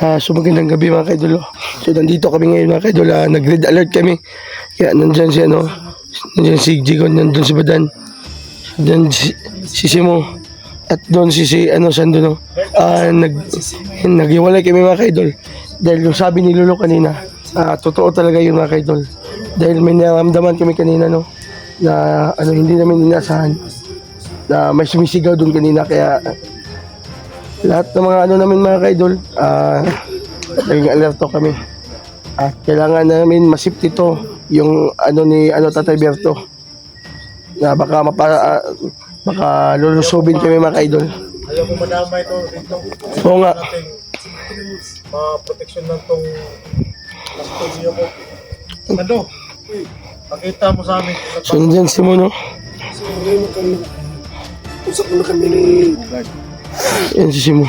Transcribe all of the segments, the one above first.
So magandang gabi mga kaidol. So nandito kami ngayon mga kaidol. Nag-red alert kami. Kaya nandyan si nandyan si Jigon, nandun si Badan. Nandyan si Simo. At doon si Sando no. Naghiwalay kami mga kaidol. Dahil yung sabi ni Lolo kanina, totoo talaga yun mga kaidol. Dahil may naramdaman kami kanina no. Na hindi namin inasahan. Na may sumisigaw doon kanina kaya lahat ng mga namin mga kaidol, naging alerto kami. At kailangan namin masipti to yung ni Tatay Berto. Na baka lulusobin kami mga kaidol. Ayaw ko madamay ito dito. Oo nga. Protection ng tong studio ko. Nando, pakita mo sa amin. So nandyan si Mono. Usap mo na kami ni Yan si Simo.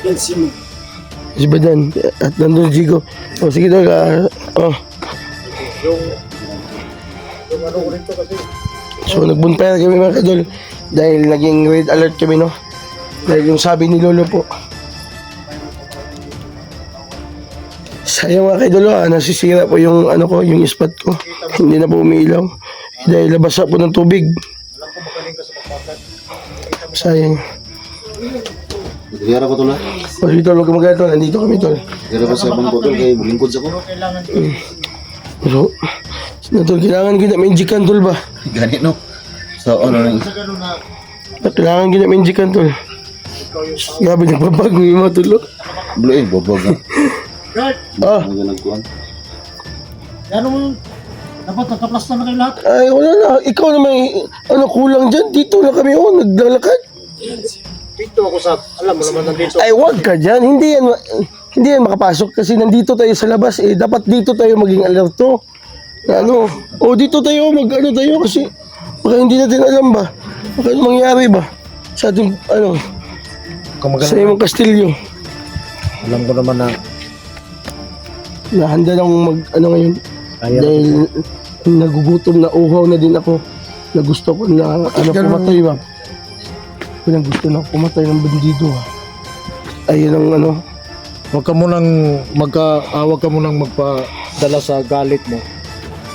Yan Simo. Si Badan. At nandun si Jigo. O sige daw. Yung ano ko rito kasi. So nagbunpaya kami mga kaidol. Dahil naging red alert kami no. Dahil yung sabi ni Lolo po. Sayang mga kaidol nasisira po yung yung spot ko. Hindi na po umiilaw. Dahil labasa po ng tubig. Alam ko magaling ka sa pagpapat. Sayang. Nagkira ko to na. O sige tol, huwag ka mag-alala tol. Nandito kami tol. Nagkira ko sa bangko tol kay lingkod sa ko. Pero kailangan Pero, tol, kailangan kita mainjikan tol ba? Gani no. So ano nang sa ganun na Kailangan kita mainjikan tol. Grabe, nagbabago yung mga tulo. bluin bobog na. Guard, Mga nagkuan. yan mo dapat nagkaplasta na kayo lahat. Ay, wala na. Ikaw naman, kulang dyan. Dito na kami, naglalakad. Dito ako sa, alam mo naman nandito. Ay, wag ka dyan. Hindi yan makapasok kasi nandito tayo sa labas. Dapat dito tayo maging alerto. Dito tayo, tayo kasi baka hindi natin alam ba. Baka mangyari ba sa ating, sa imong Kastilyo. Alam ko naman na Handa lang ngayon. Dahil nagugutom na uhaw na din ako. Na gusto ko na pumatay ba. Pinang gusto na pumatay ng bandido Ayun ang huwag ka munang huwag ka munang magpadala sa galit mo.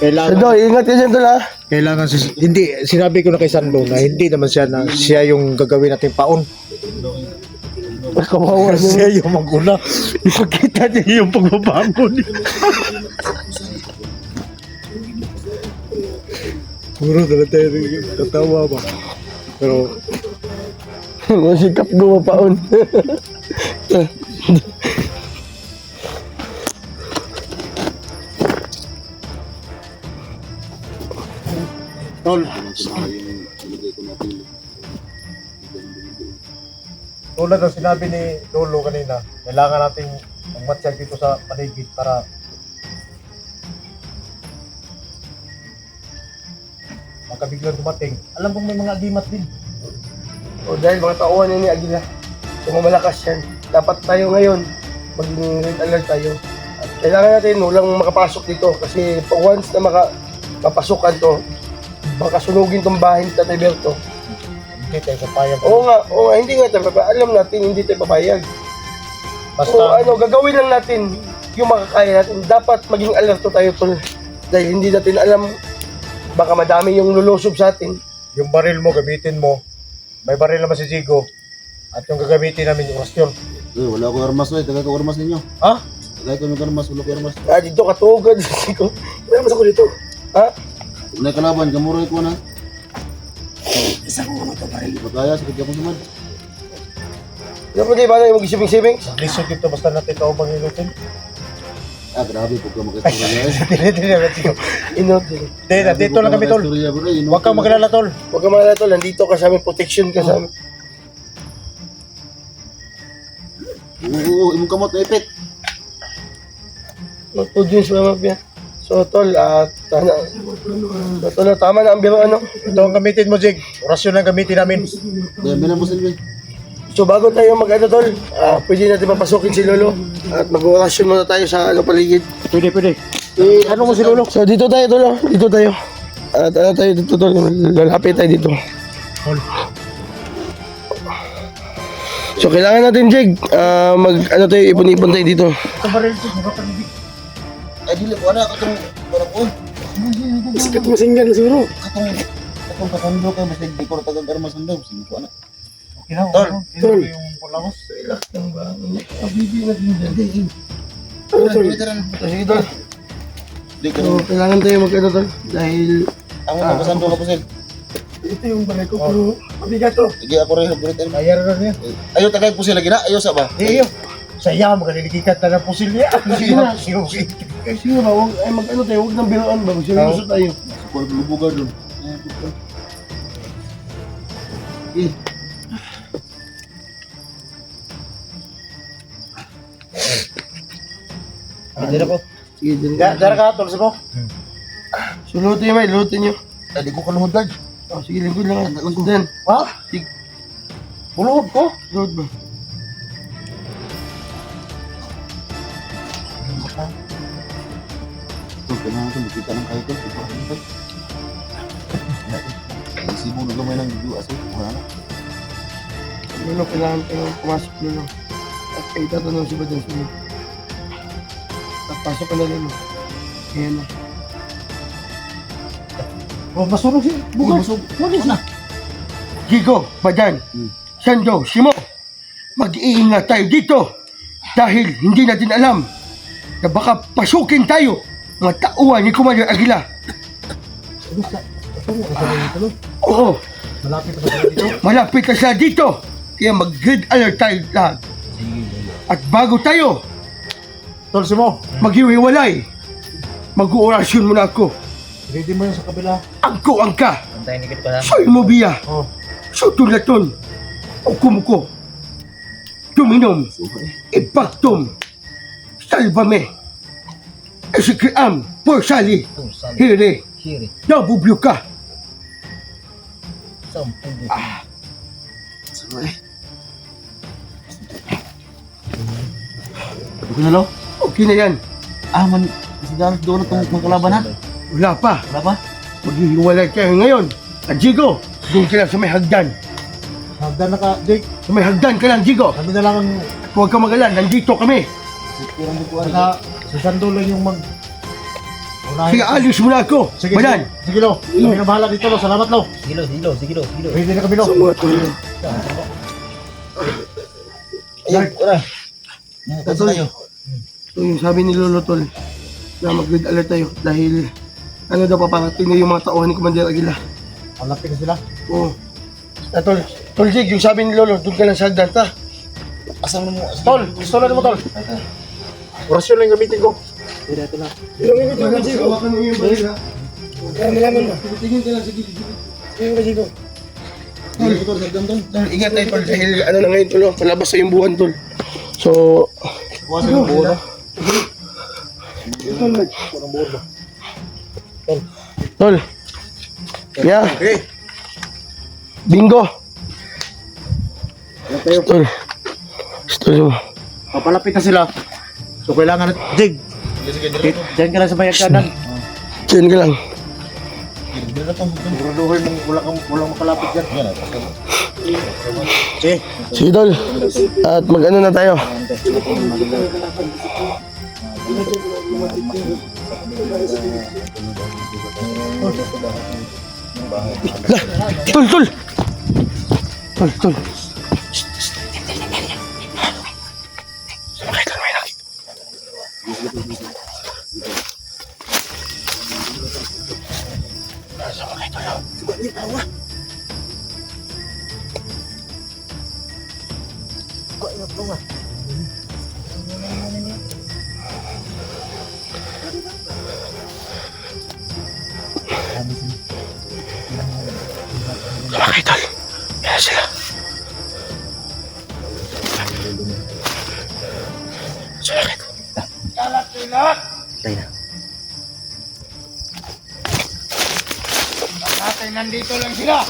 Sando, ingat ka dyan tol Kailangan hindi sinabi ko na kay Sando na hindi naman siya yung gagawin nating paon. Kawawa Siya yung maguna. Ipakita niya yung pagbabangon. Puro na tayo katawa ba? Pero Masikap gumapaon. Tol, tulad ng sinabi ni Lolo kanina, kailangan nating magmatsyag dito sa paligid para magkabiglang dumating. Alam kong may mga agimat din. Dahil mga tauhan ni Aguila. Kung malakas yan. Dapat tayo ngayon, maging red alert tayo. At kailangan natin walang makapasok dito. Kasi once na mapasukan to, baka sunugin tong bahay ni Tatay Berto. Hindi tayo papayag. Oo nga, hindi nga tayo papayag. Alam natin, hindi tayo papayag. Basta, Gagawin lang natin yung makakaya natin. Dapat maging alerto tayo tol. Dahil hindi natin alam, baka madami yung lulusob sa atin. yung baril mo, gamitin mo. May baril naman si Jigo. At yung gagamitin namin yung rasyon. Wala ko armas tagay ko armas ninyo. Ha? Tagay ko ng armas, wala ko armas. Dito katugan. Wala mas ako dito. Ha? Kung na kalaban kamuroy ko na. Isa ko naman ito baril. Makaya sa kanya ko naman. Ano pa di ba na yung mag-sibing-sibing? Lisod dito, basta natin kaubang ilutin. Grabe po ka makistorya niya. Tinitin na Jigo. Inot. Dito lang kami, tol. Huwag kang magalala, tol. Huwag ka mga tol, nandito ka sa amin, protection ka sa amin. Oo, imong kamot na ipit. Mag-produce mga mafia. So tol, tama na ang biro Ito ang gamitin mo, Jig. Rasyon ang gamitin namin. Kaya bilang mo silbi. So bago tayo tol, pwede natin papasukin si Lolo at mag-orasyon muna tayo sa paligid. Pwede. Ano mo si Lolo? So dito tayo tol, dito tayo. At tayo dito tol, lalapit tayo dito. Tol. So kailangan natin, Jeg, ano tayo, ipon-ipon tayo dito. Ito baril ito, mabatan hindi. Ay, dili ko anak katong para ko. Sikat masinggan siguro. Katong kasando ka basta di ko tagang armas sando. Sige ko anak. Okay na, Tol, tol. Yung pulamos. Bibi natin dyan. Ano tol? Sige, tol. Di ka. So, kailangan tayo mag-ano, tol. Dahil, Amo na kasando ka pusil. Ito yung balay ko pero mabigat to. Sige ako rin haburit. Bayar na niya. Ayo tagay pusil lagi na. Ayo sa ba? Iyo. Saya mo kanilikikat na ng pusil niya. Sige na. Sige. sige ba, huwag, ay mag-ano tayo, huwag nang biruan ba? Seryoso tayo. Ko lubugan dun. Eh, Hindi na po. Sige, dyan. Dara ka, tol, mo. So, lutin nyo, may, lutin nyo. di ko kaluhod guard. Oh, sige, lingkod lang. Dyan. Ha? Sige, Buluhod ko? luhod ba? Ito, kailangan ko makita ng kayo ko. Kasi mo na gamay ng video aso. Wala na. Lulo, kailangan tayo pumasok, Lulo. At kayo tatanong si Badang Sulu. Pasok ka na, Lulo. Ayan na. Oh, masunog siya. Bukas. Ano na? Gigo, Badan, Sando, Simo, mag-iingat tayo dito dahil hindi natin alam na baka pasukin tayo mga tauhan ni Commander Aguila. Oo, Malapit na ba dito? malapit na sila dito. Kaya mag-grid alert tayo lahat. At bago tayo Tol, mo. maghiwalay, mag-uorasyon muna ako. Ready mo yun sa kabila. Angko angka, Antayin dikit pa lang. soy mo biya, Oh. sutulaton, ukumuko, tuminom, ipaktum, salvame, esikriam, porsali, hiri, Kiri. nabubyo ka. Sampung. Okay na lo? Okay na yan, Ah, man. Kasi doon na itong magkalaban ha? wala pa, Wala pa? maghihiwalay kayo ngayon. At Jigo, doon ka lang sa may hagdan. Hagdan na ka, Jake. Sa may hagdan ka lang, Jigo. Sabi na lang ang Huwag ka magalan, nandito kami. Kurang di ko ano. si Sando lang yung mag... Unahin. Sige, alis mo na ako. Sige, Badan, sige, lo. Kami na bahala dito, lo. Salamat, lo. Sigilo, sigilo, sigilo, sigilo. Ready na kami, lo. Sa mga tol. Ayun, wala. Kasi tayo. ito yung sabi ni Lolo Tol na mag-grid alert tayo dahil ano daw paparating na yung mga tauhan ni Commander Aguila. Malapit na sila. Oo. Tol Jig, yung sabi ni Lolo, doon ka lang sa hagdan, ta. Asam mo. Tol, pistola mo, tol. Orasyon lang yung gamitin ko. Ilang minute yung gaji ko. Hawakan mo yung baril, ha? Kaya malaman ba? Tingin ka lang sa gilid. Yung gaji ko. Tol, ingat tayo, Tol, dahil ano na ngayon, Tol, oh, palabas sa yung buwan, Tol. So, Kuwasan yung buo na. Ito na. Tol. Yeah. Okay. Bingo. Tol. Tol. Papalapit na sila. So, kailangan na... Jig, diyan ka lang sa bayag kanan. Diyan ka lang. Siguraduhin mong walang makalapit dyan. Okay. Sige, Tol. At mag-ano na tayo. Tol, Tol. Tol, Tol. Sumakay, Tol, may nakita. Sumakay, Tol. Sumakay, Tol. Yan sila. Sumakay, Tol. Tayo na. Nandito lang sila.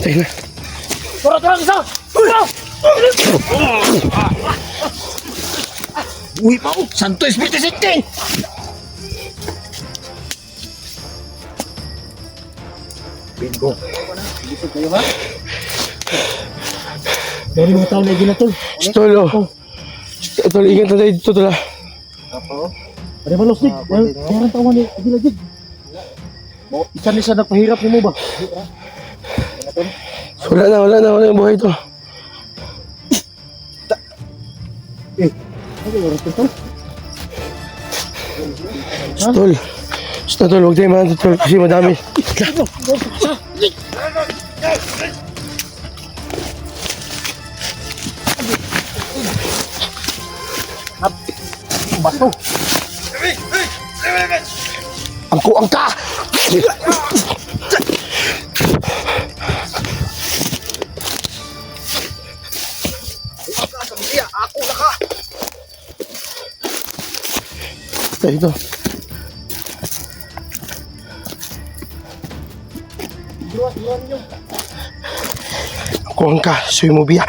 Tayo na. Uy, mau! Santo Espiritu Santo! Bingo. Dari mga tao na ginatol. Tol, oh. Tol, ingat na tayo dito, tol, ah. Ada malos nih. Jangan tahu nih. Lagi. Mau isa na pahirap ni mo ba? Wala na yung buhay to. Tol, tol, huwag tayo manang tol kasi madami. Basto. Ang ka! Ito. Kuang ka, suy mo biya.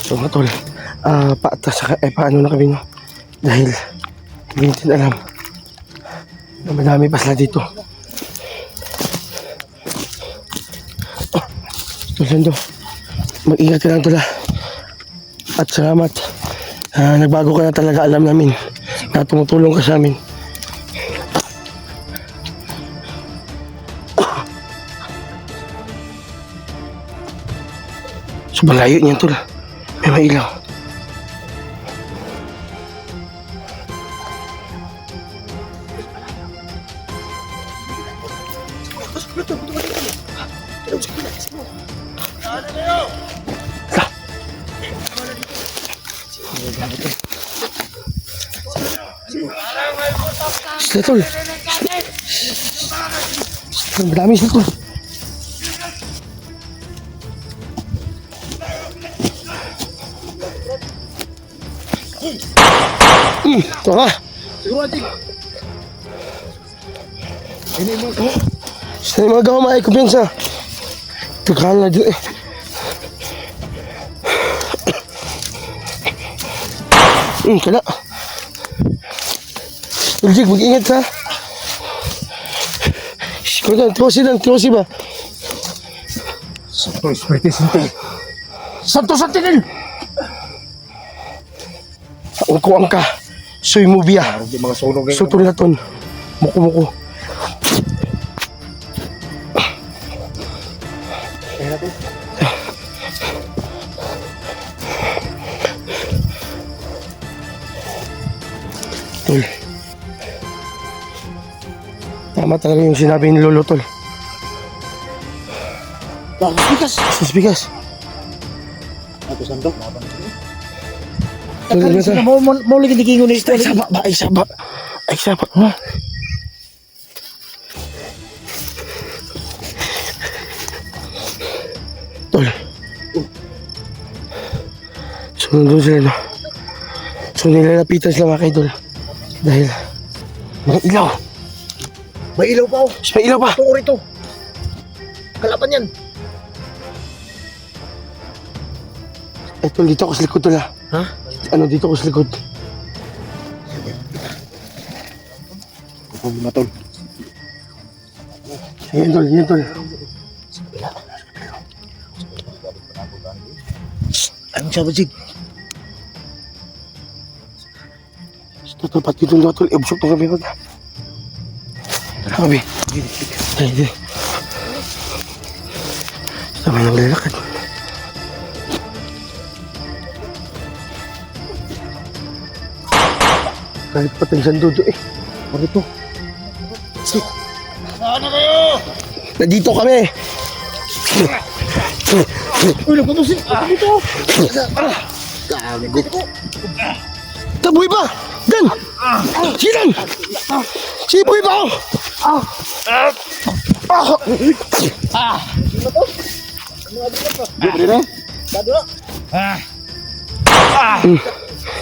So nga tol, paano na kami no? Dahil hindi natin alam na madami pa sila dito. Tolando, mag-ingat ka lang tol ah. At salamat, nagbago ka na talaga, alam namin na tumutulong ka sa amin. Sobrang layo niyan tol, may mailaw. Sila tol. Madami sila tol. Ito ka. Sila yung mga gawa may kumpiyansa. Tagkaan na dito eh. Kala. Uljig, mag-ingat ha. Tiwasi ba? Santo Espiritu Santo. Santo Santinel. Ang kuwang ka. Suy mo biya. Parang di mga sunog ngayon. Sutol na ton. Muko. Tol. Tama talaga yung sinabi ni Lolo, tol. Bigas. Ako Santo. Tol, ingat ha. Mau lagi dikingon ni Ay, saba. Ha? Tol. Sunod doon sila, no? So, nilalapitan sila mga kaidol. Dahil, mga ilaw. May ilaw pa oh. May ilaw pa. Tungo rito. Kalaban yan. Ay, tol, dito ako sa likod, tol, ha? Ha? Ano, dito ako sa likod. Huwag mo na tol. Yan, tol. Anong sabi Jig? Tol, pati doon nga, tol. Ibusok na kami, tol. Tara, kami. Dali. Sama nang lalakad. Kahit patay sa dudo eh. Ano to? Nandito kami! Uy, nagpatusin! Dito! Taboy ba? Dan! Sinan! Siboy ba? Dili na.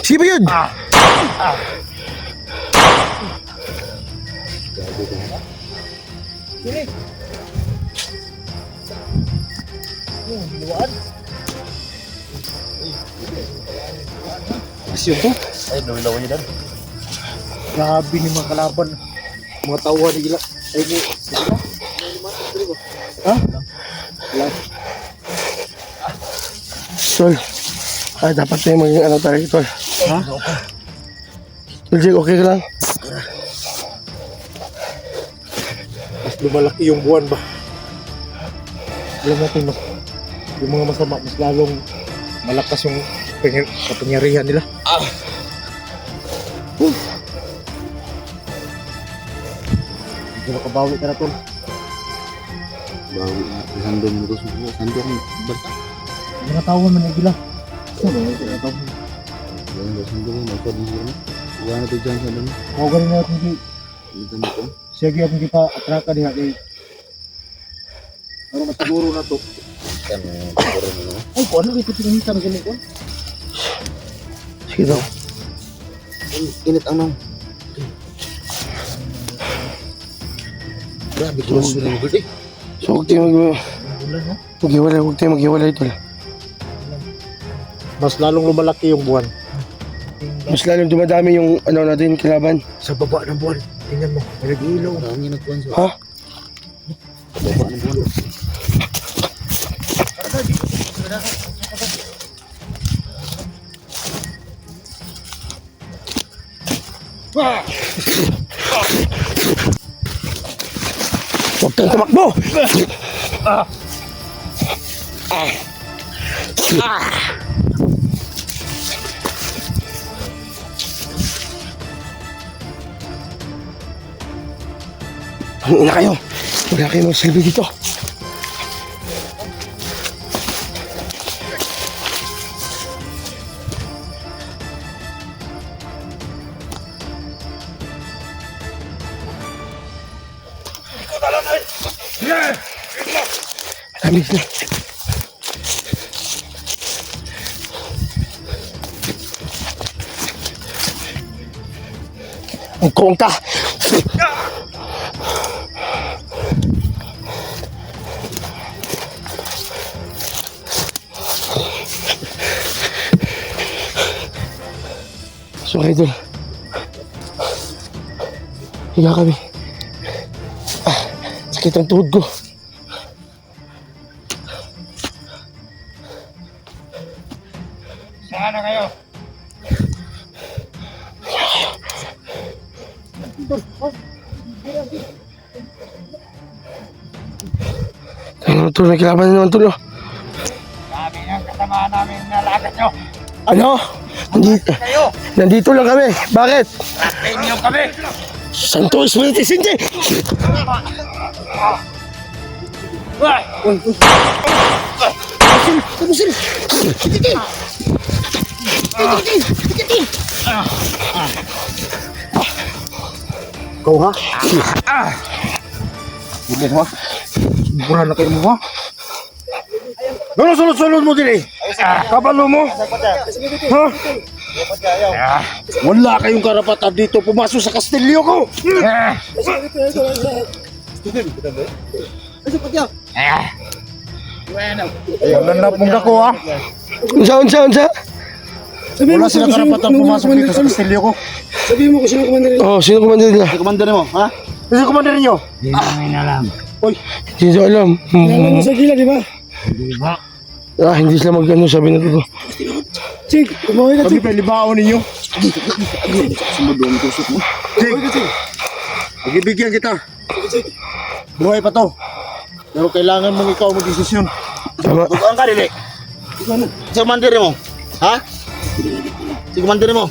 Sige ba yun? Asyon to. Ay, lawi-lawi yan. Grabe ni mga kalaban. Mga tawa nila. Ay, ni. Ha? Tol. Ay, dapat tayo maging ano tayo, tol. Ha? Tol, Jake, okay ka lang? Mas lumalaki yung buwan ba? Alam natin, mas, yung mga masama, mas lalong malakas yung kapangyarihan nila. Hindi makabawi ka na, tol. Bawi na sandong mo to subo. Sandong basta. Mga tao man na gila. Saan ba? Mga tao. Yan sandong mo magpad mo na. Wala na to dyan sandong mo. Ako galing na natin di. Dito mo ko. Siya kaya kung di pa atraka diha kay. Ano masiguro na to? Kan siguro mo na. Ay, kung ano ito pinahita na ganun ko? Sige daw. Init ang nang. Grabe ko gusto ng birthday. So, huwag tayo maghiwalay, huwag tayo maghiwalay, tol. Mas lalong lumalaki yung buwan. Mas lalong dumadami yung ano natin, kilaban. Sa baba ng buwan. Tingnan mo, may nag-iilaw. Marami nagkuhan sa Ha? baba ng buwan. Huwag kang tumakbo! Ang ina kayo! Wala kayo magsilbi dito! Malamig na. Ang kongka! So, idol. Higa kami. Sakit ang tuhod ko. Saan na kayo? Ano to? Nakilaban na naman to, no? Sabi ng kasama namin nalagat nyo. Ano? Nandito, Kayo! nandito lang kami. Bakit? Rakin nyo kami! Santo Espiritu Santo! Ay! Ikaw ha? Hindi mo ha? Mura na kayo mo ha? Ano sulod-sulod mo din eh? Kabalo mo? Ha? Wala kayong karapatan dito pumasok sa kastilyo ko! Ayun, nanap mong dako ha? Unsa? Wala silang karapatan pumasok dito sa kastilyo ko. Oh, sino kumandir nila? Ay, commander mo, ha? Kasi kumander niyo? Hindi namin alam. Hindi nyo alam. Sa gila, di ba? Hindi ba? Ah, hindi sila mag-ano, sabi na to. Chig, kumawi ka, Chig. Sabi pa, libao ninyo. Sumudong tusok mo. Chig, magbibigyan kita. Buhay pa to. Pero kailangan mong ikaw mag-desisyon. Tama. Tutuan ka, dili. Sa commander mo, ha? Si commander mo.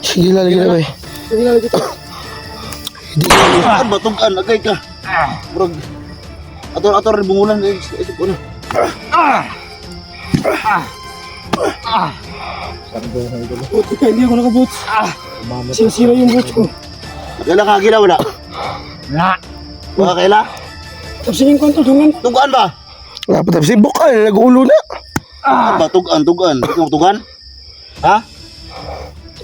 Sige, lalagyan na ba eh. Hindi ko alam. Kan ba tungkan, agay ka. Bro. Ator bungulan isip ko na. Hindi ako nakaboots. Sira yung boots ko. Kailan ka gila wala? Na! Wala kaila? Tapos yung kwanto, dungan. Tugan ba? Wala pa tapos, bukal, nag-ulo na. Ano ba? Tugan. Ikaw tugan? Ha?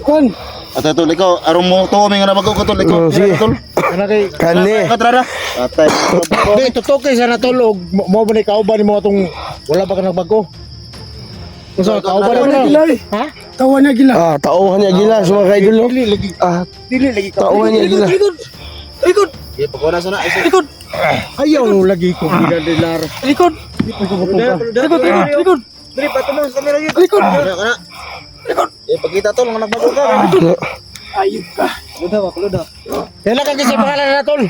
Kwan. At ito, ikaw, arong mo to, may nga na mag-ukatol. Ikaw, Oh, sige. tol. Kana kay Kani. Katrada. Atay. Di tutok kay sana tol og mo ba ni kauban mo atong wala ba ka nagbago? Usa kauban mo. Ha? Tawan niya gila. Tauhan niya gila, sa mga kaidol, no? Dili lagi. Dili lagi tauhan niya gila. Likod. Iya, pagkona sana. Likod. Ayaw lagi ko gila dilar. Likod. Likod. Dili, patumang sa kamera yun. Likod. Kana. Eh, pagkita tol, mga nagbago ka. Kailan ka kasi pangalan na tol?